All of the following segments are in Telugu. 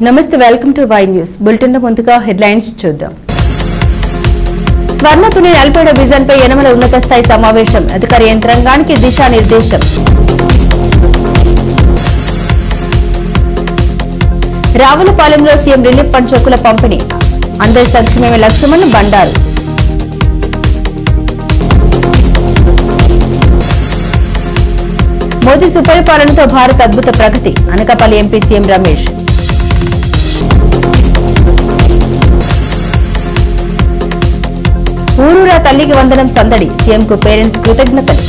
నమస్తే, welcome to Y news bulletin. ముందుగా హెడ్లైన్స్ చూద్దాం. స్వర్ణ తుని 47వ విజన్ పై యనమల ఉన్నత స్థాయి సమావేశం, అధికార యంత్రాంగానికి దిశానిర్దేశం. రావులపాలెంలో సీఎం రిలీఫ్ ఫండ్ చెక్కుల పంపిణీ, అందరి సంక్షేమమే లక్ష్యమని బండారు. మోదీ సుపరిపాలనతో భారత్ అద్భుత ప్రగతి, అనకాపల్లి ఎంపీ సీఎం రమేష్. ఊరూరా తల్లికి వందనం సందడి, సీఎంకు పేరెంట్స్ కృతజ్ఞతలు.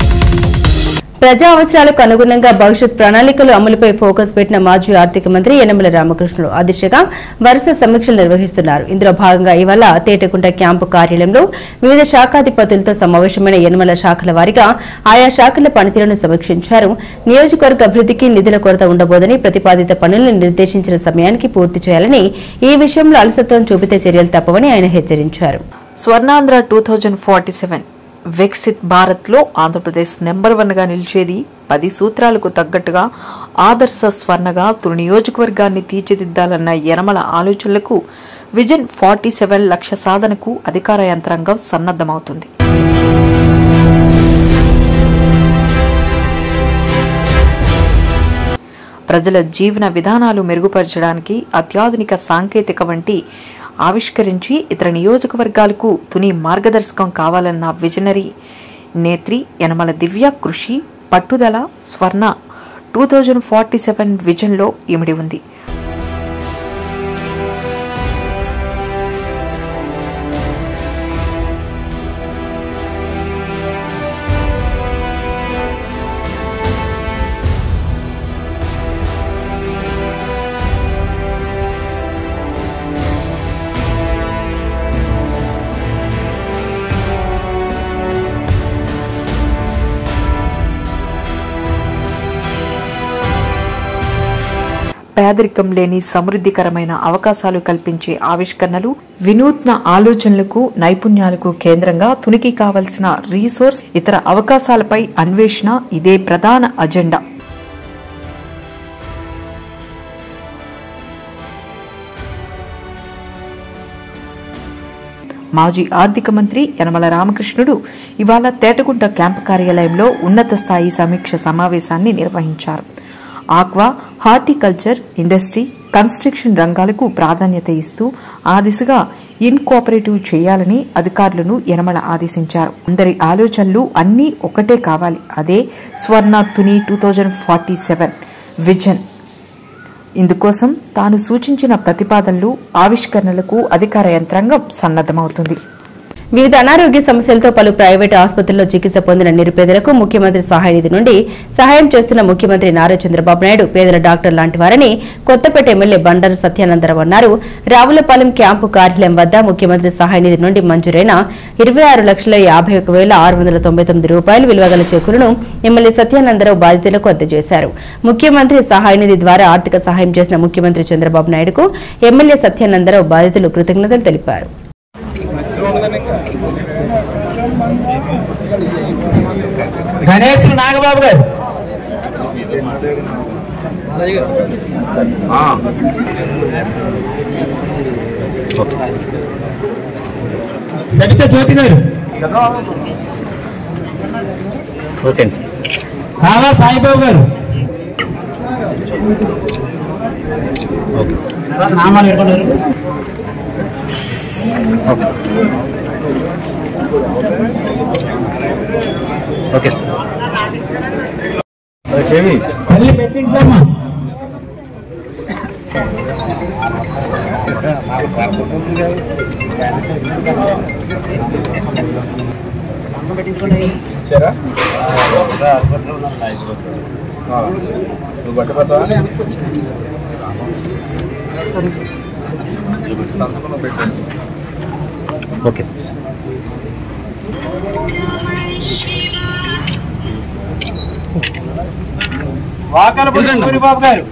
ప్రజా అవసరాలకు అనుగుణంగా భవిష్యత్ ప్రణాళికలు అమలుపై ఫోకస్ పెట్టిన మాజీ ఆర్థిక మంత్రి యనమల రామకృష్ణుడు ఆ దిశగా వరుస సమీక్షలు నిర్వహిస్తున్నారు. ఇందులో భాగంగా ఇవాళ తేటకుంట క్యాంపు కార్యాలయంలో వివిధ శాఖాధిపతులతో సమావేశమైన యనమల శాఖల వారీగా ఆయా శాఖల పనితీరును సమీక్షించారు. నియోజకవర్గ అభివృద్ధికి నిధుల కొరత ఉండబోదని, ప్రతిపాదిత పనులను నిర్దేశించిన సమయానికి పూర్తి చేయాలని, ఈ విషయంలో అలసత్వం చూపితే చర్యలు తప్పవని ఆయన హెచ్చరించారు. స్వర్ణాంధ్ర 2047 వికసిత్ భారత్ లో ఆంధ్రప్రదేశ్ నెంబర్ 1 గా నిలిచేది 10 సూత్రాలకు తగ్గట్టుగా ఆదర్శ స్వర్ణగా తుని నియోజకవర్గాన్ని తీర్చిదిద్దాలన్న యనమల ఆలోచనలకు విజన్ 47 లక్ష్య సాధనకు అధికార యంత్రాంగం సన్నద్దమవుతుంది. ప్రజల జీవన విధానాలు మెరుగుపరచడానికి అత్యాధునిక సాంకేతిక వంటి ఆవిష్కరించి ఇతర నియోజకవర్గాలకు తుని మార్గదర్శకం కావాలన్న విజనరీ నేత్రి యనమల దివ్య కృషి, పట్టుదల స్వర్ణ 2047 విజన్లో ఇమిడి ఉంది. పేదరికం లేని సమృద్ధికరమైన అవకాశాలు కల్పించే ఆవిష్కరణలు, వినూత్న ఆలోచనలకు, నైపుణ్యాలకు కేంద్రంగా తునికి కావలసిన రీసోర్స్, ఇతర అవకాశాలపై అన్వేషణ ఇదే ప్రధాన అజెండా. మాజీ ఆర్థిక మంత్రి యనమల రామకృష్ణుడు ఇవాళ తేటగుంట క్యాంపు కార్యాలయంలో ఉన్నత స్థాయి సమీక్ష సమావేశాన్ని నిర్వహించారు. ఆక్వా, హార్టికల్చర్, ఇండస్ట్రీ, కన్స్ట్రక్షన్ రంగాలకు ప్రాధాన్యత ఇస్తూ ఆ దిశగా ఇన్కోఆపరేటివ్ చేయాలని అధికారులను యనమల ఆదేశించారు. అందరి ఆలోచనలు అన్నీ ఒకటే కావాలి, అదే స్వర్ణ తుని 2047 విజన్. ఇందుకోసం తాను సూచించిన ప్రతిపాదనలు, ఆవిష్కరణలకు అధికార యంత్రాంగం సన్నద్దమవుతుంది. వివిధ అనారోగ్య సమస్యలతో పలు ప్రైవేటు ఆసుపత్రుల్లో చికిత్స పొందిన నిరుపేదలకు ముఖ్యమంత్రి సహాయ నిధి నుండి సహాయం చేస్తున్న ముఖ్యమంత్రి నారా చంద్రబాబు నాయుడు పేదల డాక్టర్ లాంటి వారని కొత్తపేట ఎమ్మెల్యే బండారు సత్యానందరావు అన్నారు. రావులపాలెం క్యాంపు కార్యాలయం వద్ద ముఖ్యమంత్రి సహాయ నిధి నుండి మంజూరైన 26,51,699 రూపాయలు విలువగల చెక్కులను ఎమ్మెల్యే సత్యానందరావు బాధితులకు అందజేశారు. ముఖ్యమంత్రి సహాయ నిధి ద్వారా ఆర్థిక సహాయం చేసిన ముఖ్యమంత్రి చంద్రబాబు నాయుడుకు ఎమ్మెల్యే సత్యానందరావు బాధితులు కృతజ్ఞతలు తెలిపారు. గణేష్ నాగబాబు గారు, సబిత జ్యోతి గారు, కావా సాయిబాబు గారు, నామాలు ఎడుకున్నారు. Okay sir. తల్లి పెట్టించమ్మా. నువ్వు బట్టపడతావా? ఓకే. బాబు గారు,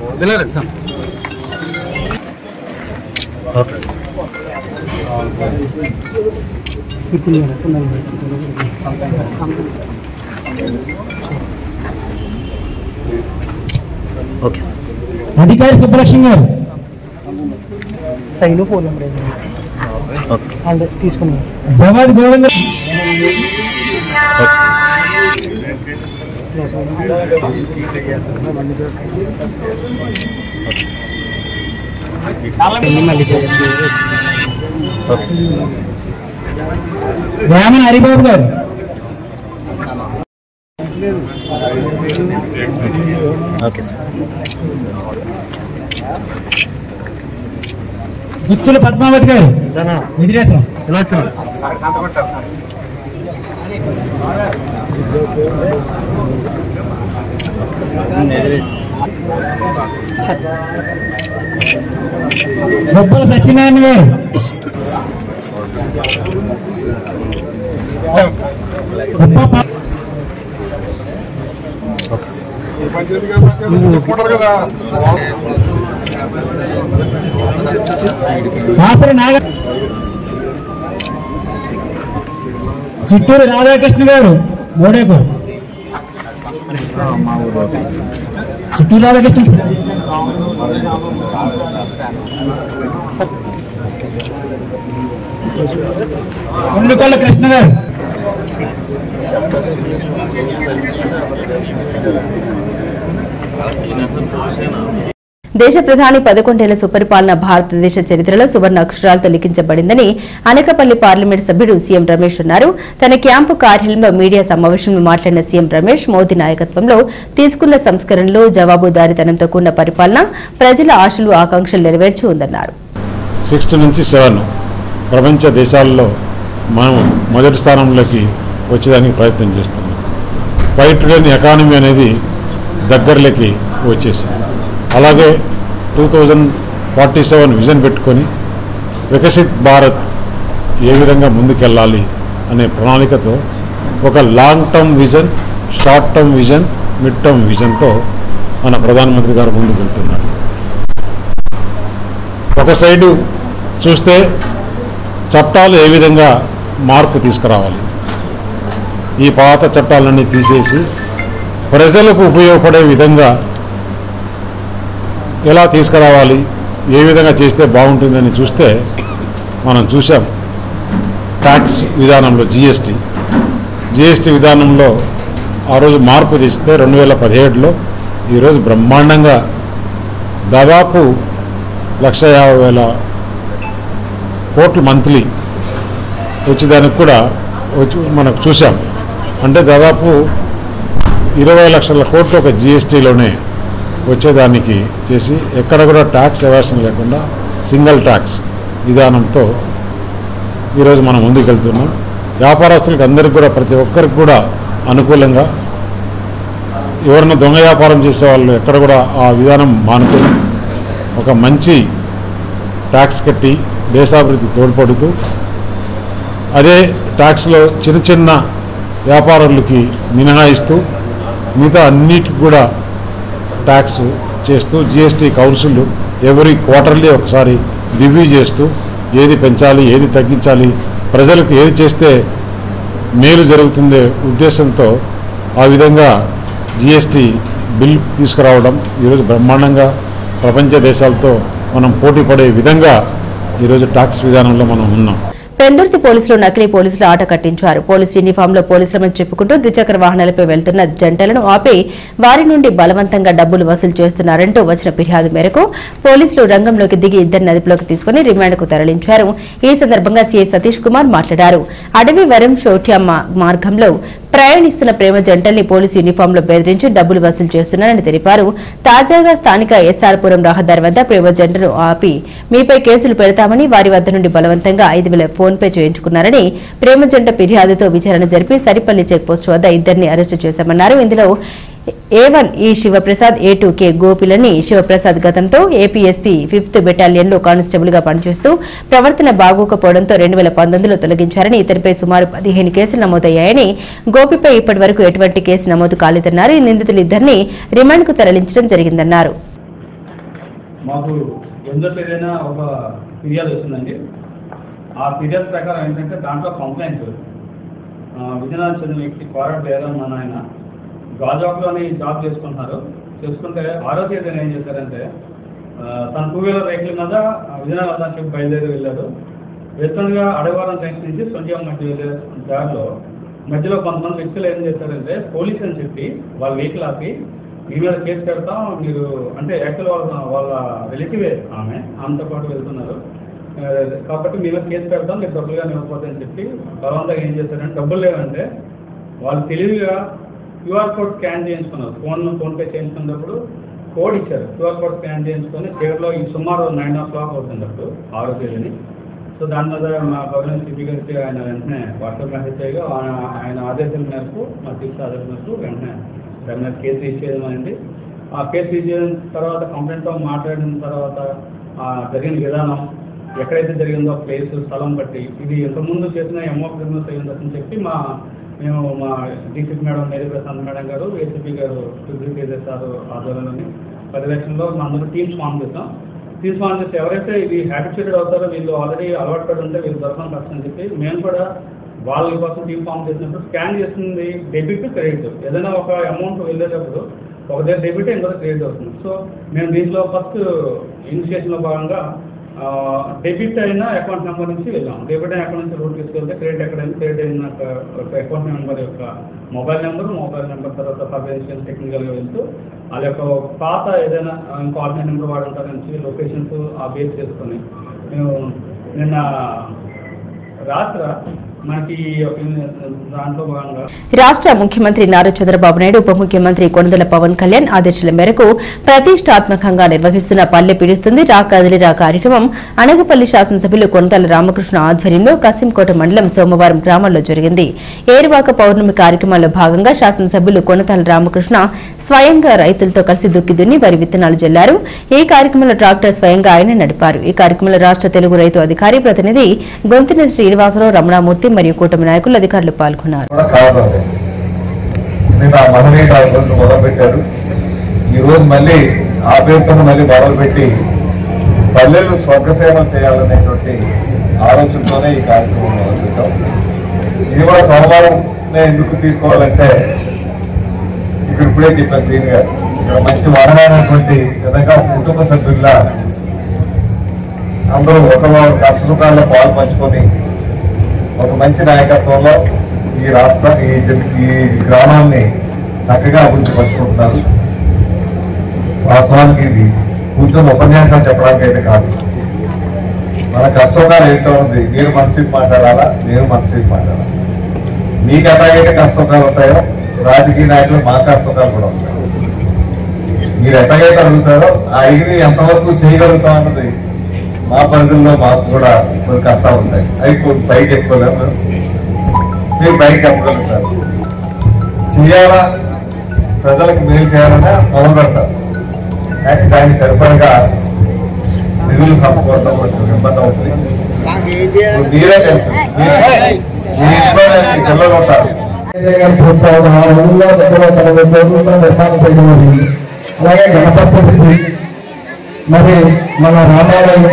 ఓకే. అధికారి సుబ్బలక్ష్మి గారు, సైలు ఫోన్ నెంబర్ అంటే తీసుకున్నాం. జవాద్ గోవింద మళ్ళీ చేస్తాం. రామన్ హరిబాబు గారు, ఓకే సార్. గుత్తుల పద్మావతి గారు, విదిలేశ్వరం. గొప్పల సత్యనారాయణ గారు, కాసరి నాగ, చిట్టూరు రాధాకృష్ణ గారు, మోడేకూరు. చిట్టూరు రాధాకృష్ణ, కొండకొల్ల కృష్ణ గారు, దేశ ప్రధాని 11 ఏళ్ల సుపరిపాలన భారతదేశ చరిత్రలో సువర్ణ అక్షరాలతో లిఖించబడిందని అనకాపల్లి పార్లమెంట్ సభ్యుడు సీఎం రమేష్ అన్నారు. తన క్యాంపు కార్యాలయంలో మీడియా సమావేశంలో మాట్లాడిన సీఎం రమేష్, మోదీ నాయకత్వంలో తీసుకున్న సంస్కరణలు జవాబుదారీతనంతో కూడిన పరిపాలన ప్రజల ఆశలు ఆకాంక్షలు నెరవేర్చి ఉందన్నారు. 60 నుంచి 7 ప్రపంచ దేశాల్లో మనం మొదటి స్థానంలోకి వచ్చేదానికి ప్రయత్నం చేస్తున్నాం. వైట్ ట్రిలియన్ ఎకానమీ అనేది దగ్గరలోకి వచ్చేసింది. అలాగే 2047 విజన్ పెట్టుకొని వికసిత్ భారత్ ఏ విధంగా ముందుకెళ్ళాలి అనే ప్రణాళికతో ఒక long term vision, short term vision, mid term విజన్తో మన ప్రధానమంత్రి గారు ముందుకు వెళ్తున్నారు. ఒక సైడు చూస్తే చట్టాలు ఏ విధంగా మార్పు తీసుకురావాలి, ఈ పాత చట్టాలన్నీ తీసేసి ప్రజలకు ఉపయోగపడే విధంగా ఎలా తీసుకురావాలి, ఏ విధంగా చేస్తే బాగుంటుందని చూస్తే మనం చూసాం. ట్యాక్స్ విధానంలో జిఎస్టీ విధానంలో ఆ రోజు మార్పు తెస్తే 2017లో ఈరోజు బ్రహ్మాండంగా దాదాపు 1,50,000 కోట్లు మంత్లీ వచ్చేదానికి కూడా మనకు చూసాం. అంటే దాదాపు 20 లక్షల కోట్లు ఒక జిఎస్టీలోనే వచ్చేదానికి చేసి ఎక్కడ కూడా ట్యాక్స్ ఎవాషన్ లేకుండా సింగిల్ ట్యాక్స్ విధానంతో ఈరోజు మనం ముందుకెళ్తున్నాం. వ్యాపారస్తులకు అందరికీ కూడా, ప్రతి ఒక్కరికి కూడా అనుకూలంగా, ఎవరైనా దొంగ వ్యాపారం చేసే వాళ్ళు ఎక్కడ కూడా ఆ విధానం మానుకొని ఒక మంచి ట్యాక్స్ కట్టి దేశాభివృద్ధికి తోడ్పడుతూ, అదే ట్యాక్స్లో చిన్న చిన్న వ్యాపారులకి మినహాయిస్తూ మిగతా అన్నిటికి కూడా ట్యాక్స్ చేస్తూ, జిఎస్టీ కౌన్సిల్ ఎవరి క్వార్టర్లీ ఒకసారి రివ్యూ చేస్తూ ఏది పెంచాలి, ఏది తగ్గించాలి, ప్రజలకు ఏది చేస్తే మేలు జరుగుతుందే ఉద్దేశంతో ఆ విధంగా జిఎస్టీ బిల్ తీసుకురావడం ఈరోజు బ్రహ్మాండంగా ప్రపంచ దేశాలతో మనం పోటీ పడే విధంగా ఈరోజు ట్యాక్స్ విధానంలో మనం ఉన్నాం. పెందుర్తి పోలీసులు నకిలీ పోలీసులు ఆట కట్టించారు. పోలీసు యూనిఫాంలో పోలీసులమని చెప్పుకుంటూ ద్విచక్ర వాహనాలపై వెళ్తున్న జంటలను ఆపి వారి నుండి బలవంతంగా డబ్బులు వసూలు చేస్తున్నారంటూ వచ్చిన ఫిర్యాదు మేరకు పోలీసులు రంగంలోకి దిగి ఇద్దరిని అదుపులోకి తీసుకుని రిమాండ్కు తరలించారు. ఈ సందర్భంగా సీఐ సతీష్ కుమార్ మాట్లాడారు. అడవి వరం చోట్యా మార్గంలో ప్రయాణిస్తున్న ప్రేమ జంటల్ని పోలీసు యూనిఫాంలో బెదిరించి డబ్బులు వసూలు చేస్తున్నారని తెలిపారు. తాజాగా స్థానిక ఎస్ఆర్పురం రహదారి వద్ద ప్రేమ జంటను ఆపి మీపై కేసులు పెడతామని వారి వద్ద నుండి బలవంతంగా 5,000 ఫోన్పే చేయించుకున్నారని ప్రేమ జంట ఫిర్యాదుతో విచారణ జరిపి సరిపల్లి చెక్పోస్టు వద్ద ఇద్దరిని అరెస్టు చేశామన్నారు. ఇందులో A1 ఈ శివప్రసాద్, A2 కె గోపిలని. శివప్రసాద్ గతంతో ఏపీఎస్పీ 5th బెటాలియన్లో కానిస్టేబుల్ గా పనిచేస్తూ ప్రవర్తన బాగోకపోవడంతో 2019లో తొలగించారని, ఇతనిపై సుమారు 15 కేసులు నమోదయ్యాయని, గోపిపై ఇప్పటి వరకు ఎటువంటి కేసు నమోదు కాలేదన్నారు. ఈ నిందితులు ఇద్దరిని రిమాండ్కు తరలించడం జరిగిందన్నారు. మాకు ఏదైనా ఒక ఫిర్యాదు వస్తుందండి. ఆ ఫిర్యాదు ప్రకారం ఏంటంటే దాంట్లో కంప్లైంట్ విజయనగరం చెందిన వ్యక్తి కోరట్ వేదం అన్న ఆయన గాజాక్లోని జాబ్ చేసుకుంటున్నారు. చేసుకుంటే 6వ తేదీన ఏం చేశారంటే తన 2 వీలర్ వెహికల్ మీద విజయనగరం చెప్పి బయలుదేరి వెళ్ళారు. వెళ్తుండగా అడగవరం జంక్షన్ నుంచి సొంజం మధ్య వెళ్ళే దారిలో మధ్యలో కొంతమంది వ్యక్తులు ఏం చేశారంటే పోలీస్ అని చెప్పి వాళ్ళ వెహికల్ ఆపి మీ మీద కేసు పెడతాం మీరు అంటే యాక్చువల్ వాళ్ళ రిలేటివే ఆమెతో పాటు వెళ్తున్నారు కాబట్టి మీ మీద కేసు పెడతాం మీరు డబ్బులుగా ఇవ్వకపోతే అని చెప్పి బలవంతంగా ఏం చేశారంటే డబ్బులు లేవంటే వాళ్ళు తెలివిగా క్యూఆర్ కోడ్ స్కాన్ చేయించుకున్నారు. ఫోన్పే చేయించుకున్నప్పుడు కోడ్ ఇచ్చారు. క్యూఆర్ కోడ్ స్కాన్ చేయించుకొని చీరలో ఈ సుమారు 9:00 అవుతున్నట్టు 6వ తేదీని. సో దాని మీద మా గవర్నమెంట్ సిపి గారికి ఆయన వెంటనే వాట్సాప్ మెసేజ్ చేయగా ఆయన ఆదేశాల మేరకు మా సిపి ఆదేశాల మేరకు వెంటనే దాని మీద కేసు రిజిస్టర్ చేయమనండి. ఆ కేసు రిజిస్టర్ చేసిన తర్వాత కంప్లైంట్తో మాట్లాడిన తర్వాత జరిగిన విధానం ఎక్కడైతే జరిగిందో ప్లేస్ స్థలం బట్టి ఇది ఇంతకుముందు చేసిన ఎంఓ క్రిమినల్స్ అయ్యిందని చెప్పి మేము మా DCP madam Mary Prashant madam గారు ఏసీపీ గారు సుబ్రహ్మణ్య సార్ ఆధ్వర్యంలోని పర్యవేక్షణలో మా అందరూ టీమ్స్ ఫామ్ చేస్తాం. టీమ్స్ ఫామ్ చేస్తే ఎవరైతే ఇది హ్యాబిచుయేటెడ్ అవుతారో వీళ్ళు ఆల్రెడీ అలవాటు పడి ఉంటే వీళ్ళు దొరకడం కష్టం అని చెప్పి మేము కూడా వాళ్ళ కోసం టీమ్ ఫామ్ చేసినప్పుడు స్కాన్ చేస్తుంది డెబిట్ క్రెడిట్. ఏదైనా ఒక అమౌంట్ వెళ్ళేటప్పుడు ఒక దగ్గర డెబిట్ ఇంకొక క్రెడిట్ అవుతుంది. సో మేము దీంట్లో ఫస్ట్ ఇనిషియేషన్లో భాగంగా డెబిట్ అయిన అకౌంట్ నెంబర్ నుంచి వెళ్ళాం. డెబిట్ అయిన అకౌంట్ నుంచి రూట్ తీసుకెళ్తే క్రెడిట్ ఎక్కడైనా క్రెడిట్ అయిన అకౌంట్ నెంబర్ యొక్క మొబైల్ నెంబర్ తర్వాత ఫైనాన్షియల్ టెక్నికల్గా వెళ్తూ వాళ్ళ యొక్క పాత ఏదైనా ఇంకో ఆర్డినరీ నెంబర్ వాడుంటారు నుంచి లొకేషన్స్ ఆ బేస్ చేసుకొని మేము నిన్న రాత్రి మనకి దాంట్లో భాగంగా రాష్ట్ర ముఖ్యమంత్రి నారా చంద్రబాబు నాయుడు ఉప ముఖ్యమంత్రి కొణిదెల పవన్ కళ్యాణ్ ఆదేశాల మేరకు ప్రతిష్టాత్మకంగా నిర్వహిస్తున్న పల్లె పిలుస్తుంది రా కదిలిరా కార్యక్రమం అనగపల్లి శాసనసభ్యులు కొణిదెల రామకృష్ణ ఆధ్వర్యంలో కసింకోట మండలం సోమవారం గ్రామంలో జరిగింది. ఏరువాక పౌర్ణమి కార్యక్రమంలో భాగంగా శాసనసభ్యులు కొణిదెల రామకృష్ణ స్వయంగా రైతులతో కలిసి దుక్కి దున్ని వరి విత్తనాలు జల్లారు. ఈ కార్యక్రమంలో ట్రాక్టర్ స్వయంగా ఆయన నడిపారు. ఈ కార్యక్రమంలో రాష్ట్ర తెలుగు రైతు అధికారి ప్రతినిధి గొంతిన శ్రీనివాసరావు, రమణామూర్తి మరియు కూటమి నాయకులు అధికారులు పాల్గొన్నారు. ఈ రోజు మళ్ళీ ఆ పేరుతో మళ్ళీ మొదలుపెట్టి పల్లెలు స్వర్గసేవం చేయాలనేటువంటి ఆలోచనతోనే ఈ కార్యక్రమం మొదలుపెట్టాం. ఇది కూడా సోమవారం ఎందుకు తీసుకోవాలంటే ఇక్కడ ఇప్పుడే చెప్పారు శ్రీని గారు, ఇక్కడ మంచి వనమైనటువంటి విధంగా కుటుంబ సభ్యుల్లా అందరూ ఒకరు కష్ట సుఖాల్లో పాలు పంచుకొని ఒక మంచి నాయకత్వంలో ఈ రాష్ట్ర ఈ గ్రామాన్ని చక్కగా అభివృద్ధి పంచుకుంటున్నారు. వాస్తవానికి ఇది కూర్చొని ఉపన్యాసాలు చెప్పడానికి అయితే కాదు, మన కష్టసుఖాలు ఏంటో ఉంది. మీరు మనసుకి మాట్లాడాలా, నేను మనసుకి మాట్లాడాలా. మీకు ఎలాగైతే కష్టసుఖాలు ఉంటాయో రాజకీయ నాయకులు మా కష్టసుఖాలు కూడా ఉంటాయి. మీరు ఎట్లాగైతే అడుగుతారో ఆ ఇది ఎంతవరకు చేయగలుగుతాం అన్నది మా పరిధుల్లో మాకు కూడా కొన్ని కష్టాలు ఉంటాయి. అవి కొన్ని పైకి చెప్పుకోలేము, మీరు పైకి చెప్పగలుగుతారు. చేయాలా, ప్రజలకు మేలు చేయాలన్నా మొదలు పెడతారు, కానీ దానికి సరిపడగా నిధులు సమకూరడం కొంచెం ఇబ్బంది అవుతుంది. మీరే తెలుసు, మీ ఇంట్లో పిల్లలు ఉంటారు. అలాగే గణపతి మరి మన రామాలయం,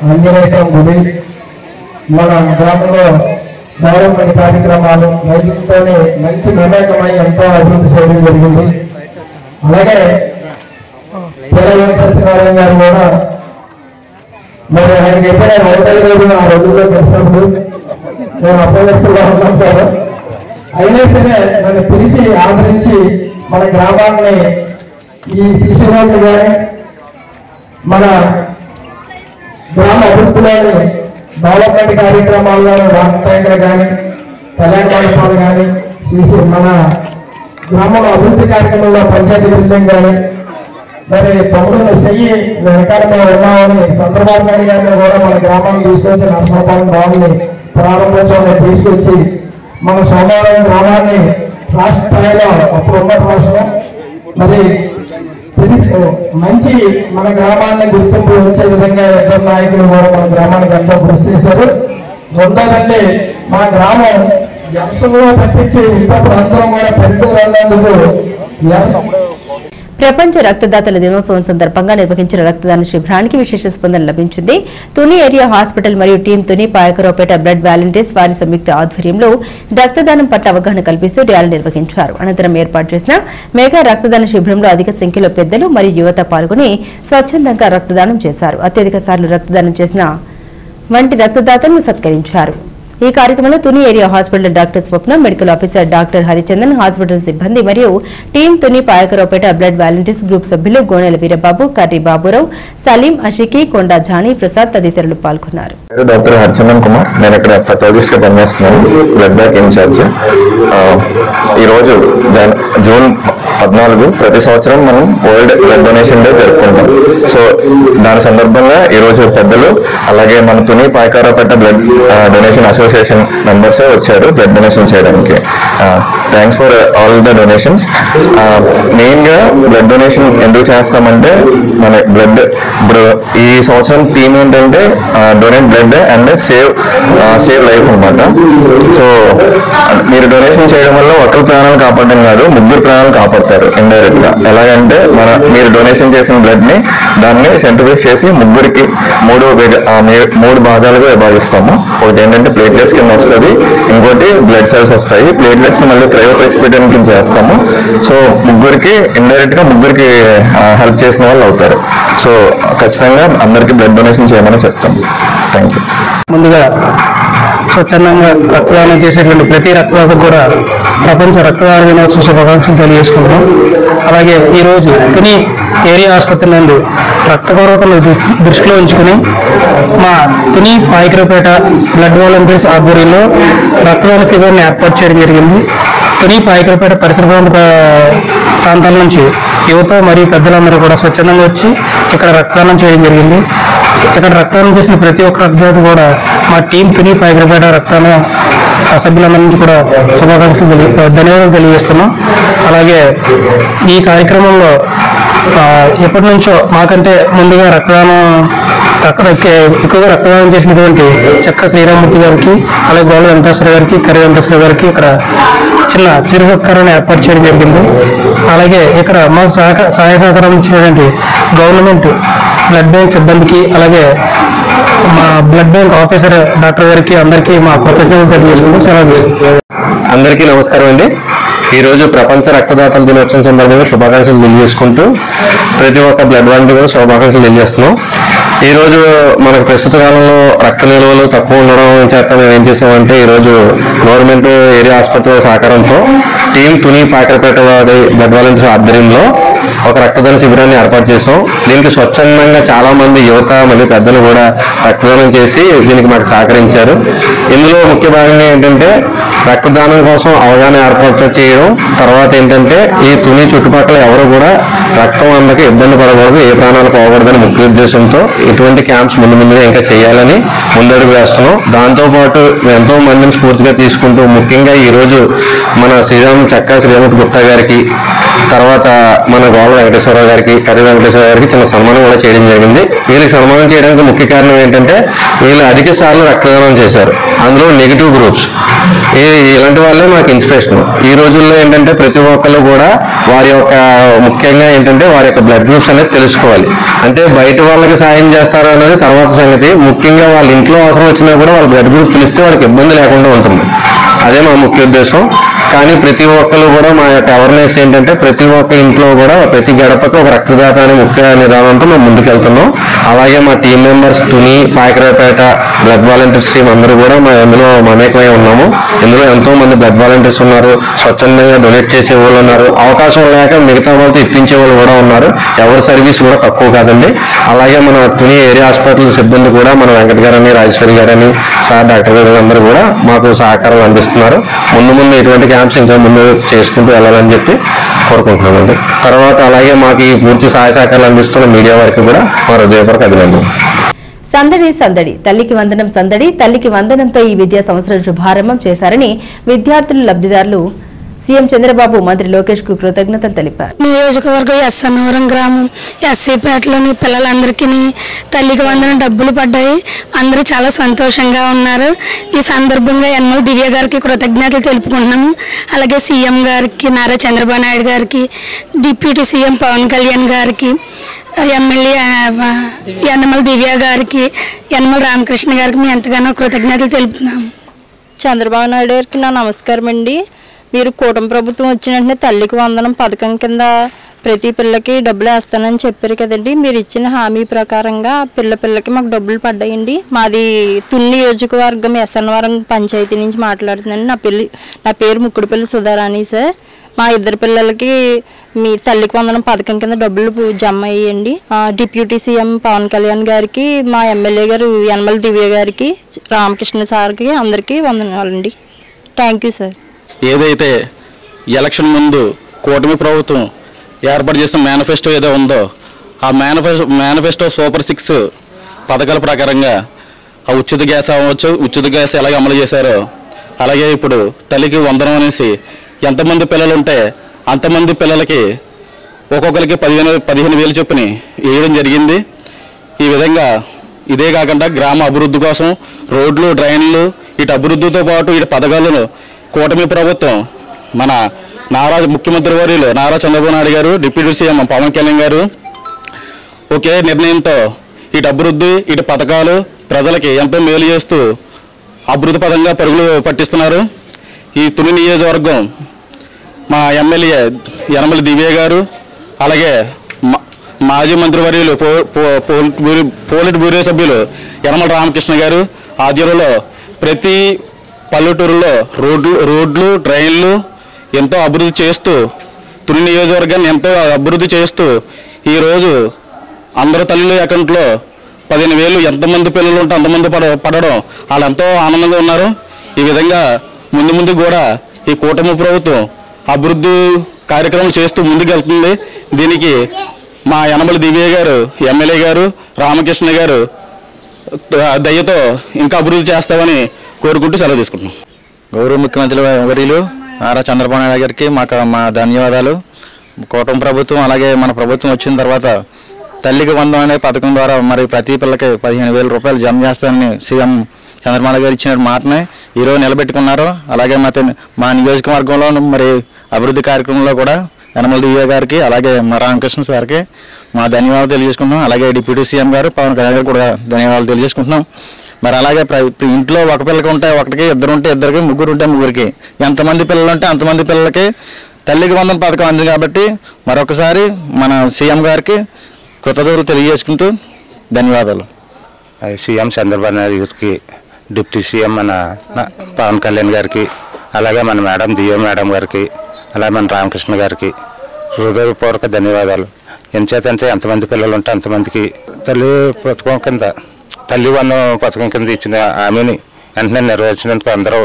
ఆంజనేయ స్వామి గుడి, మన గ్రామంలో డెవలప్మెంట్ కార్యక్రమాలు రైతులతోనే మంచి మమేకమై ఎంతో అభివృద్ధి చేయడం జరిగింది. అలాగే సత్యనారాయణ గారు కూడా మరి ఆయనకి ఎప్పుడైనా రైతుల రోజు ఆ రోజుల్లో తెలిసినప్పుడు మేము అపోజిట్గా ఉన్నాం సార్. అయినా సరే నన్ను పిలిచి ఆదరించి మన గ్రామాన్ని ఈ శిశువులు కానీ మన గ్రామ అభివృద్ధిలోని డెవలప్మెంట్ కార్యక్రమాల్లో వాటర్ ట్యాంకర్ కానీ కళ్యాణ మండపాలు కానీ మన గ్రామంలో అభివృద్ధి కార్యక్రమంలో పంచాయతీ బిల్డింగ్ కానీ మరి తమ్ముడు చెయ్యి వెనకాల ఉన్నామని చంద్రబాబు నాయుడు గారిని కూడా మన గ్రామాన్ని తీసుకొచ్చి నరసాపురం రావుని ప్రారంభోత్సవాన్ని తీసుకొచ్చి మన సోమవారం గ్రామాన్ని రాష్ట్ర స్థాయిలో అప్పుడు ఉన్న రాష్ట్రం మరి మంచి మన గ్రామాన్ని గుర్తింపు వచ్చే విధంగా ఇద్దరు నాయకులు కూడా మన గ్రామానికి ఎంతో కృషి చేశారు. రెండోదండి మా గ్రామం వ్యవసాయంలో తప్పించి ఇప్పుడు అందరం కూడా పల్లెటూరు వెళ్ళేందుకు ప్రపంచ రక్తదాతల దినోత్సవం సందర్భంగా నిర్వహించిన రక్తదాన శిబిరానికి విశేష స్పందన లభించింది. తుని ఏరియా హాస్పిటల్ మరియు team Tuni Payakaraopeta blood volunteers వారి సంయుక్త ఆధ్వర్యంలో రక్తదానం పట్ల అవగాహన కల్పిస్తూ ర్యాలీ నిర్వహించారు. అనంతరం ఏర్పాటు చేసిన మెగా రక్తదాన శిబిరంలో అధిక సంఖ్యలో పెద్దలు మరియు యువత పాల్గొని స్వచ్ఛందంగా రక్తదానం చేశారు. అత్యధిక సార్లు రక్తదానం చేసిన వంటి రక్తదాతలను సత్కరించారు. ఈ కార్యక్రమంలో Tuni area hospital doctor Swapna, medical officer doctor Harichandan, hospital సిబ్బంది మరియు team Tuni Payakaraopeta blood volunteers group సభ్యులు గోనెల వీరబాబు, కర్రీ బాబురావు, సలీం, అషికి, కొండా జానీ ప్రసాద్ తదితరులు పాల్గొన్నారు. డాక్టర్ హరిచందన్ కుమార్, నేను ఇక్కడ పథాలజిస్ట్ గా పనిచేస్తున్నాను, బ్లడ్ బ్యాంక్ ఇన్ఛార్జ్. ఈరోజు జూన్ 14 ప్రతి సంవత్సరం మనం వరల్డ్ బ్లడ్ డొనేషన్ డే జరుపుకుంటాం. సో దాని సందర్భంగా ఈరోజు పెద్దలు అలాగే మన Tuni Payakaraopeta blood donation association members వచ్చారు బ్లడ్ డొనేషన్ చేయడానికి. Thanks for all the donations. Main గా బ్లడ్ డొనేషన్ ఎందుకు చేస్తామంటే మన బ్లడ్ ఇప్పుడు ఈ సంవత్సరం థీమ్ ఏంటంటే donate blood and save life అన్నమాట. సో మీరు డొనేషన్ చేయడం వల్ల ఒకరి ప్రాణాలు కాపాడడం కాదు, ముగ్గురు ప్రాణాలు కాపాడుతారు ఇండైరెక్ట్ గా. ఎలాగంటే మీరు డొనేషన్ చేసిన బ్లడ్ ని దాన్ని సెంట్రిఫ్యూజ్ చేసి ముగ్గురికి మూడు భాగాలుగా విభాగిస్తాము. ఒకటి ఏంటంటే ప్లేట్లెట్స్ కింద వస్తుంది, ఇంకోటి బ్లడ్ సెల్స్ వస్తాయి. ప్లేట్లెట్స్ మళ్ళీ క్రయోప్రెసిపిటేషన్ కింద చేస్తాము. సో ముగ్గురికి ఇండైరెక్ట్ గా ముగ్గురికి హెల్ప్ చేసిన వాళ్ళు అవుతారు. సో ఖచ్చితంగా అందరికీ బ్లడ్ డొనేషన్ చేయమని చెప్తాము. Thank you. ముందుగా స్వచ్ఛందంగా రక్తదానం చేసేటువంటి ప్రతి రక్తదాతకు కూడా ప్రపంచ రక్తదాన దినోత్సవ శుభాకాంక్షలు తెలియజేసుకుంటాం. అలాగే ఈరోజు తుని ఏరియా ఆసుపత్రి నుండి రక్త కొరతను దృష్టిలో ఉంచుకుని మా తుని పాయకరావుపేట బ్లడ్ వాలంటీర్స్ ఆధ్వర్యంలో రక్తదాన శిబిరాన్ని ఏర్పాటు చేయడం జరిగింది. తుని పాయకరావుపేట పరిసర ప్రాంతాల నుంచి యువత మరియు పెద్దలందరూ కూడా స్వచ్ఛందంగా వచ్చి ఇక్కడ రక్తదానం చేయడం జరిగింది. ఇక్కడ రక్తదానం చేసిన ప్రతి ఒక్క రక్తదాత కూడా మా టీం తుని పాయకరావుపేట రక్తదాన సభ్యులందరి నుంచి కూడా శుభాకాంక్షలు ధన్యవాదాలు తెలియజేస్తున్నాం. అలాగే ఈ కార్యక్రమంలో ఎప్పటి నుంచో మాకంటే ముందుగా ఎక్కువగా రక్తదానం చేసినటువంటి చెక్క శ్రీరామూర్తి గారికి, అలాగే గోళ్ళ వెంకటేశ్వర గారికి, కర్రీ వెంకటేశ్వర గారికి ఇక్కడ చిన్న చిరు సత్కారాన్ని ఏర్పాటు చేయడం జరిగింది. అలాగే ఇక్కడ మాకు సహాయ సహకారం ఇచ్చినటువంటి గవర్నమెంట్ బ్లడ్ బ్యాంక్ సిబ్బందికి, అలాగే మా బ్లడ్ బ్యాంక్ ఆఫీసర్ డాక్టర్ గారికి అందరికీ మా కృతజ్ఞతలు తెలియజేసుకుంటూ సెలవు. అందరికీ నమస్కారం అండి. ఈరోజు ప్రపంచ రక్తదాతల దినోత్సవం సందర్భంగా శుభాకాంక్షలు తెలియజేసుకుంటూ ప్రతి ఒక్క బ్లడ్ బ్యాంక్ కూడా శుభాకాంక్షలు తెలియజేస్తున్నాం. ఈరోజు మనకు ప్రస్తుత కాలంలో రక్త నిల్వలు తక్కువ ఉండడం చేత మేము ఏం చేసామంటే ఈరోజు గవర్నమెంట్ ఏరియా ఆసుపత్రి సహకారంతో టీం తుని పాయకరావుపేట వారి బ్లడ్ వాలంటీర్స్ ఆధ్వర్యంలో ఒక రక్తదాన శిబిరాన్ని ఏర్పాటు చేసాం. దీనికి స్వచ్ఛందంగా చాలా మంది యువత మరియు పెద్దలు కూడా రక్తదానం చేసి దీనికి మాకు సహకరించారు. ఇందులో ముఖ్య భాగంగా ఏంటంటే రక్తదానం కోసం అవగాహన ఏర్పాటు చేయడం, తర్వాత ఏంటంటే ఈ తుని చుట్టుపక్కల ఎవరు కూడా రక్తం అందక ఇబ్బంది పడకూడదు, ఏ ప్రాణాలు పోకూడదని ముఖ్య ఉద్దేశంతో ఇటువంటి క్యాంప్స్ ముందుగా ఇంకా చేయాలని ముందడుగు వేస్తున్నాం. దాంతోపాటు ఎంతో మందిని స్ఫూర్తిగా తీసుకుంటూ ముఖ్యంగా ఈరోజు మన చెక్క శ్రీరామూర్తి గుప్తా గారికి, తర్వాత మన గోళ్ళ వెంకటేశ్వరరావు గారికి, కర్రీ వెంకటేశ్వర గారికి చిన్న సన్మానం కూడా చేయడం జరిగింది. వీళ్ళకి సన్మానం చేయడానికి ముఖ్య కారణం ఏంటంటే వీళ్ళు అధిక సార్లు రక్తదానం చేశారు, అందులో నెగిటివ్ గ్రూప్స్. ఇలాంటి వాళ్ళే మాకు ఇన్స్పిరేషన్. ఈ రోజుల్లో ఏంటంటే ప్రతి ఒక్కళ్ళు కూడా వారి యొక్క ముఖ్యంగా ఏంటంటే వారి యొక్క బ్లడ్ గ్రూప్స్ అనేది తెలుసుకోవాలి. అంటే బయట వాళ్ళకి సాయం చేస్తారు అనేది తర్వాత సంగతి, ముఖ్యంగా వాళ్ళ ఇంట్లో అవసరం వచ్చినా కూడా వాళ్ళ బ్లడ్ గ్రూప్ తెలిస్తే వాళ్ళకి ఇబ్బంది లేకుండా ఉంటుంది. అదే మా ముఖ్య ఉద్దేశం. కానీ ప్రతి ఒక్కరు కూడా మా యొక్క అవేర్నెస్ ఏంటంటే ప్రతి ఒక్క ఇంట్లో కూడా ప్రతి గడపకి ఒక రక్తదాత అనే ముఖ్య నిదానంతో మేము ముందుకెళ్తున్నాం. అలాగే మా team members Tuni Payakaraopeta blood volunteers team అందరూ కూడా ఇందులో మమేకమై ఉన్నాము. ఇందులో ఎంతో మంది బ్లడ్ వాలంటీర్స్ ఉన్నారు, స్వచ్ఛందంగా డొనేట్ చేసే వాళ్ళు ఉన్నారు, అవకాశం లేక మిగతా వాళ్ళతో ఇప్పించే వాళ్ళు కూడా ఉన్నారు. ఎవరి సర్వీస్ కూడా తక్కువ కాదండి. అలాగే మన తుని ఏరియా హాస్పిటల్ సిబ్బంది కూడా మన వెంకట గారని, రాజేశ్వరి గారని, సార్ డాక్టర్ గారు అందరూ కూడా మాకు సహకారం అందిస్తున్నారు. ముందు ఇటువంటి క్యాంప్స్ ఇంకా ముందు చేసుకుంటూ వెళ్ళాలని చెప్పి కోరుకుంటున్నామండి. తర్వాత అలాగే మాకు ఈ పూర్తి సహాయ సహకారాలు అందిస్తున్న మీడియా వారికి కూడా మా హృదయపూర్వక అభినందనలు. సందడి తల్లికి వందనం తల్లికి వందనంతో ఈ విద్యా సంవత్సరం శుభారంభం చేశారని విద్యార్థులు లబ్ధిదారులు సీఎం చంద్రబాబు మంత్రి లోకేష్ కు కృతజ్ఞతలు తెలిపారు. నియోజకవర్గం ఎస్ఎన్నవరం గ్రామం ఎస్సీపేటలోని పిల్లలందరికీ తల్లికి వందన డబ్బులు పడ్డాయి. అందరూ చాలా సంతోషంగా ఉన్నారు. ఈ సందర్భంగా యనమల దివ్య గారికి కృతజ్ఞతలు తెలుపుకుంటున్నాము. అలాగే సీఎం గారికి నారా చంద్రబాబు నాయుడు గారికి, డిప్యూటీ సీఎం పవన్ కళ్యాణ్ గారికి, ఎమ్మెల్యే యనమల దివ్య గారికి, యనమల రామకృష్ణ గారికి మేము ఎంతగానో కృతజ్ఞతలు తెలుపుతున్నాము. చంద్రబాబు నాయుడు గారికి నా నమస్కారం అండి. మీరు కూటమి ప్రభుత్వం వచ్చిన వెంటనే తల్లికి వందనం పథకం కింద ప్రతి పిల్లకి డబ్బులు వేస్తానని చెప్పారు కదండి. మీరు ఇచ్చిన హామీ ప్రకారంగా పిల్లకి మాకు డబ్బులు పడ్డాయండి. మాది తుని నియోజకవర్గం ఎస్ఎన్నవరం పంచాయతీ నుంచి మాట్లాడుతున్నాను. నా పేరు ముక్కుడుపల్లి సుధారాణి సార్. మా ఇద్దరు పిల్లలకి మీ తల్లికి వందనం పథకం కింద డబ్బులు జమ అయ్యండి. డిప్యూటీ సీఎం పవన్ కళ్యాణ్ గారికి, మా ఎమ్మెల్యే గారు యనమల దివ్య గారికి, రామకృష్ణ సార్కి అందరికీ వందనాలండి. Thank you sir. ఏదైతే ఎలక్షన్ ముందు కూటమి ప్రభుత్వం ఏర్పాటు చేసిన మేనిఫెస్టో ఏదో ఉందో ఆ మేనిఫెస్టో సూపర్ 6 పథకాల ప్రకారంగా ఆ ఉచిత గ్యాస్ అవ్వచ్చు, ఉచిత గ్యాస్ ఎలాగ అమలు చేశారో అలాగే ఇప్పుడు తల్లికి వందనం అనేసి ఎంతమంది పిల్లలు ఉంటే అంతమంది పిల్లలకి ఒక్కొక్కరికి 15,000 చొప్పున వేయడం జరిగింది. ఈ విధంగా ఇదే కాకుండా గ్రామ అభివృద్ధి కోసం రోడ్లు, డ్రైన్లు, ఇటు అభివృద్ధితో పాటు ఇటు పథకాలను కూటమి ప్రభుత్వం మన ముఖ్యమంత్రి వర్యులు నారా చంద్రబాబు నాయుడు గారు, డిప్యూటీ సీఎం పవన్ కళ్యాణ్ గారు ఒకే నిర్ణయంతో ఇటు అభివృద్ధి, ఇటు పథకాలు ప్రజలకి ఎంతో మేలు చేస్తూ అభివృద్ధి పదంగా పరుగులు పట్టిస్తున్నారు. ఈ తుని నియోజకవర్గం మా ఎమ్మెల్యే యనమల దివ్య గారు, అలాగే మాజీ మంత్రివర్యులు పోలిట్ బ్యూరో సభ్యులు యనమల రామకృష్ణ గారు ఆధ్వర్యంలో ప్రతి పల్లెటూరులో రోడ్లు, డ్రైన్లు ఎంతో అభివృద్ధి చేస్తూ తుని నియోజకవర్గాన్ని ఎంతో అభివృద్ధి చేస్తూ ఈరోజు అందరి తల్లుల అకౌంట్లో 15,000 ఎంతమంది పిల్లలు ఉంటే అంతమంది పడడం వాళ్ళు ఎంతో ఆనందంగా ఉన్నారు. ఈ విధంగా ముందు కూడా ఈ కూటమి ప్రభుత్వం అభివృద్ధి కార్యక్రమాలు చేస్తూ ముందుకెళ్తుంది. దీనికి మా యనమల దివ్య గారు, ఎమ్మెల్యే గారు, రామకృష్ణ గారు దయతో ఇంకా అభివృద్ధి చేస్తామని కోరుకుంటూ సెలవు తీసుకుంటున్నాం. గౌరవ ముఖ్యమంత్రి వర్యులు నారా చంద్రబాబు నాయుడు గారికి మా ధన్యవాదాలు. కూటమి ప్రభుత్వం అలాగే మన ప్రభుత్వం వచ్చిన తర్వాత తల్లికి వందనం అనే పథకం ద్వారా మరి ప్రతి పిల్లకి 15,000 రూపాయలు జమ చేస్తానని సీఎం చంద్రబాబు గారు ఇచ్చిన మాటనే ఈరోజు నిలబెట్టుకున్నారు. అలాగే మా నియోజకవర్గంలో మరి అభివృద్ధి కార్యక్రమంలో కూడా యనమల దివ్య గారికి అలాగే మా రామకృష్ణ సార్కి మా ధన్యవాదాలు తెలియజేసుకుంటున్నాం. అలాగే డిప్యూటీ సీఎం గారు పవన్ కళ్యాణ్ గారు కూడా ధన్యవాదాలు తెలియజేసుకుంటున్నాం. మరి అలాగే ఇంట్లో ఒక పిల్లకి ఉంటే ఒకటికి, ఇద్దరు ఉంటే ఇద్దరికి, ముగ్గురు ఉంటే ముగ్గురికి, ఎంతమంది పిల్లలు ఉంటే అంతమంది పిల్లలకి తల్లికి వందనం పథకం అంది. కాబట్టి మరొకసారి మన సీఎం గారికి కృతజ్ఞతలు తెలియజేసుకుంటూ ధన్యవాదాలు. సీఎం చంద్రబాబు నాయుడు గారికి, డిప్యూటీ సీఎం మన పవన్ కళ్యాణ్ గారికి, అలాగే మన మేడం దివ్య మేడం గారికి, అలాగే మన రామకృష్ణ గారికి హృదయపూర్వక ధన్యవాదాలు. ఎంచేతంటే ఎంతమంది పిల్లలు ఉంటే అంతమందికి తల్లి వందనం పథకం కింద ఇచ్చిన హామీని వెంటనే నెరవేర్చినందుకు అందరూ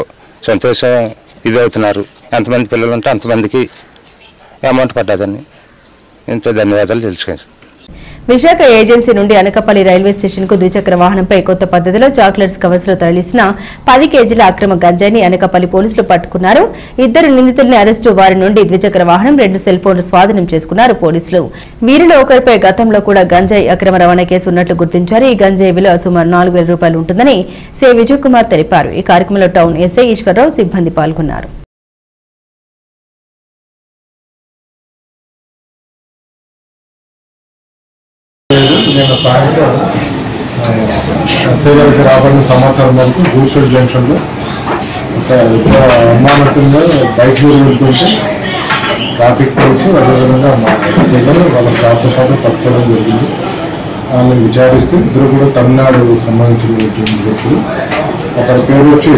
సంతోషం అవుతున్నారు. ఎంతమంది పిల్లలు ఉంటే అంతమందికి అమౌంట్ పడ్డదని ఎంతో ధన్యవాదాలు తెలుసుకుంటాను. విశాఖ ఏజెన్సీ నుండి అనకాపల్లి రైల్వే స్టేషన్ కు ద్విచక్ర వాహనంపై కొత్త పద్ధతిలో చాక్లెట్స్ కవర్స్ లో తరలిసిన 10 కేజీల అక్రమ గంజాయిని అనకాపల్లి పోలీసులు పట్టుకున్నారు. 2 నిందితుల్ని అరెస్టు, వారి నుండి ద్విచక్ర వాహనం, 2 సెల్ ఫోన్లు స్వాధీనం చేసుకున్నారు పోలీసులు. వీరిలో ఒకరిపై గతంలో కూడా గంజాయి అక్రమ రవాణా కేసు ఉన్నట్లు గుర్తించారు. ఈ గంజాయి విలువ సుమారు 4,000 రూపాయలు ఉంటుందని సి విజయ్ కుమార్ తెలిపారు. ఈ కార్యక్రమంలో టౌన్ ఎస్ఐ ఈశ్వరరావు, సిబ్బంది పాల్గొన్నారు. నేను సాయంత్రం ఎస్ఐ గారికి రాబడిన సమాచారం మేరకు గూడ్షెడ్ జంక్షన్లో ఒక అనుమానంగా బైక్ మీద వెళ్తుంటే ట్రాఫిక్ పోలీసు అదేవిధంగా మా ఎస్ఐ గారు వాళ్ళ స్టాఫ్తో పాటు పట్టుకోవడం జరిగింది. వాళ్ళని విచారిస్తే ఇద్దరు కూడా తమిళనాడు సంబంధించినటువంటి వ్యక్తులు. ఒకరి పేరు వచ్చి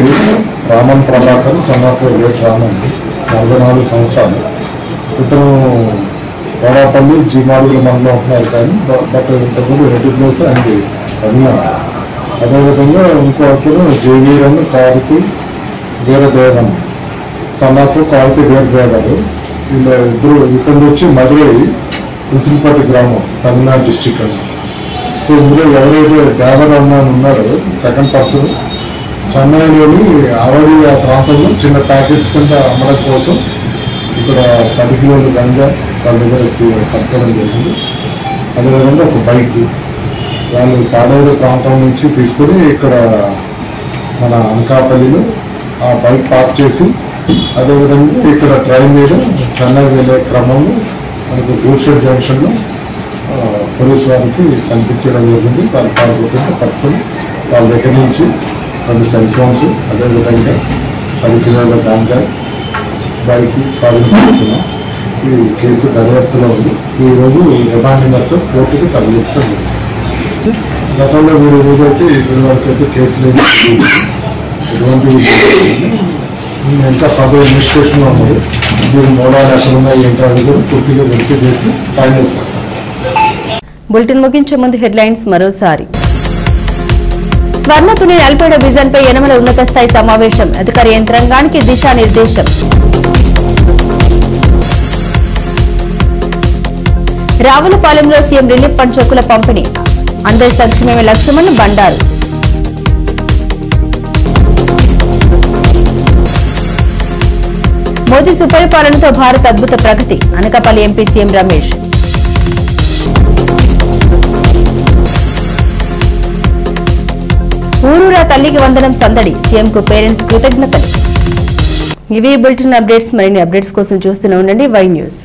రామన్ ప్రభాకర్, సన్నాఫ్ రామన్, 44 సంవత్సరాలు. ఇతను కోరాపల్లి జీమాడుగుల మండలం ఉంటున్నారు. కానీ బట్ ఇంతకుముందు రెడ్డి ప్లేస్ అండ్ తమిళనాడు. అదేవిధంగా ఇంకో అతను జేవీరన్ కార్తి వీరదేవన్, సన్నాఫ్ కార్తి వీరదేవరు. వీళ్ళ ఇతను వచ్చి మధురై ఉసిరిపట్టి గ్రామం, తమిళనాడు డిస్టిక్ అండి. సో ఇందులో ఎవరైతే దేవరన్న ఉన్నారో సెకండ్ పర్సన్, చెన్నైలోని అవడి ఆ ప్రాంతంలో చిన్న ప్యాకెట్స్ కింద అమ్మడం కోసం ఇక్కడ 10 కిలోల గంజా వాళ్ళ దగ్గర పట్టుకోవడం జరిగింది. అదేవిధంగా ఒక బైక్ వాళ్ళు తాడేరు ప్రాంతం నుంచి తీసుకొని ఇక్కడ మన అనకాపల్లిలో ఆ బైక్ పార్క్ చేసి అదేవిధంగా ఇక్కడ ట్రైన్ మీద చెన్నై వెళ్ళే క్రమంలో మనకు గూడ్షెడ్ జంక్షన్లో పోలీసు వారికి కనిపించడం జరిగింది. వాళ్ళు పాల్గొంటే పట్టుకొని వాళ్ళ దగ్గర నుంచి 2 సెల్ ఫోన్స్ అదేవిధంగా 10 కిలోల గాంజా బైక్ స్వాధీనం. ఈ కేసు దర్యాప్తులో ఉంది. ఈరోజు రిమాండ్ మొత్తం కోర్టుకి తరలించడం జరిగింది. గతంలో వీరి ఏదైతే ఇప్పటి వరకు అయితే కేసు లేదు, ఎటువంటి ఇంకా పదో ఇన్వెస్టిగేషన్లో ఉన్నది. దీని మూలాలు ఎక్కడ ఉన్నాయి ఏంటో అది కూడా పూర్తిగా వెరిఫై చేసి ఫైనల్ చేస్తాం. బులెటిన్ ముగించే ముందు హెడ్లైన్స్ మరోసారి. స్వర్ణతుని 47వ విజన్ పై యనమల ఉన్నత స్థాయి సమావేశం, అధికార యంత్రాంగానికి దిశానిర్దేశం. రావులపాలెంలో సీఎం రిలీఫ్ ఫండ్ చెక్కుల పంపిణీ, అందరి సంక్షేమమే లక్ష్యమని బండారు. మోదీ సుపరిపాలనతో భారత్ అద్భుత ప్రగతి, అనకాపల్లి ఎంపీ సీఎం రమేష్. ఊరూరా తల్లికి వందనం సందడి, సీఎంకు పేరెంట్స్ కృతజ్ఞతలు. ఇవి బులెటిన్ అప్డేట్స్. మరిన్ని అప్డేట్స్ కోసం చూస్తూనే ఉండండి వై న్యూస్.